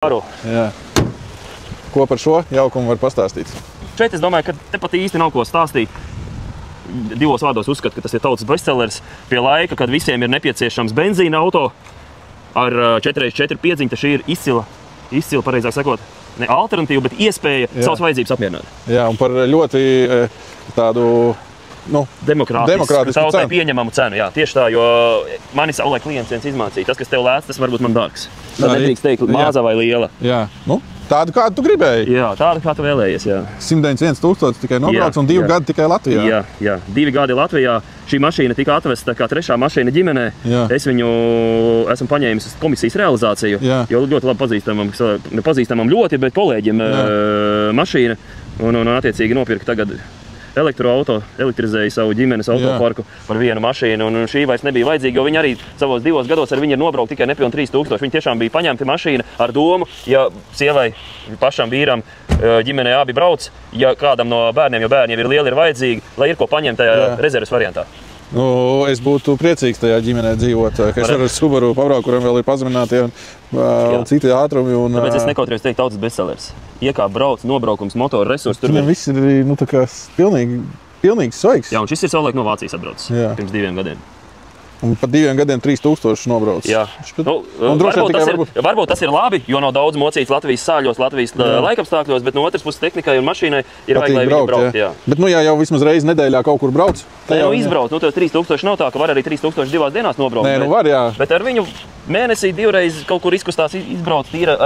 Jā. Ko par šo jaukumu var pastāstīt? Šeit es domāju, ka te pat īsti nav ko stāstīt. Divos vārdos uzskatu, ka tas ir tautas bestsellers pie laika, kad visiem ir nepieciešams benzīna auto ar 4x4 piedziņu. Šī ir izcila, pareizāk sakot, ne alternatīva, bet iespēja savas vajadzības apmierināt. Jā, un par ļoti tādu demokrātisku tautai pieņemamu cenu. Jā, tieši tā, jo mani savulaik klients viens izmācīja. Tas, kas tev lēts, tas varbūt man dārgs. Tad nedrīkst teikt maza vai liela. Jā, tādu, kādu tu gribēji. Jā, tādu, kā tu vēlējies, jā. 191 000 tikai nobrauc un 2 gadi tikai Latvijā. Jā, 2 gadi Latvijā. Šī mašīna tika atvesta kā 3. mašīna ģimenē. Jā. Es viņu esmu paņēmis uz komisijas realizāciju, jo ļoti labi pazīstamam ļoti, bet kolēģiem mašīna. Un attiecīgi nopirka tagad elektroauto, elektrizēja savu ģimenes autoparku par vienu mašīnu, un šī vairs nebija vajadzīga, jo viņi arī savos 2 gados ar viņu ir nobraukt tikai nepilni 3000. Viņi tiešām bija paņemti mašīna ar domu, ja sievai, pašam vīram, ģimenei abi brauc, ja kādam no bērniem, jo bērni jau ir lieli, ir vajadzīgi, lai ir ko paņemt tajā rezerves variantā. Es būtu priecīgs tajā ģimenē dzīvot, ka es varu ar Subaru pabraukt, kuram vēl ir pazeminātie un citi ātrumi. Tāpēc es nekautrējos teikt tautas bestsellers. Iekāp, brauc, nobraukums, motora resursi. Tur viss ir tā kā pilnīgi svaigs. Jā, un šis ir savulaik no Vācijas atbraucis pirms 2 gadiem. Un pat 2 gadiem 3000 nobrauc. Jā. Varbūt tas ir labi, jo nav daudz mocīts Latvijas sāļos, Latvijas laikapstākļos, bet no otras puses tehnikai un mašīnai ir vajag, lai viņi braukt. Bet ja jau vismaz reizi nedēļā kaut kur brauc. Izbraukt, tev 3000 nav tā, ka var arī 3000 2 dienās nobraukt. Nē, var, jā. Bet ar viņu mēnesī 2 reizes kaut kur izkustās izbrauc tīra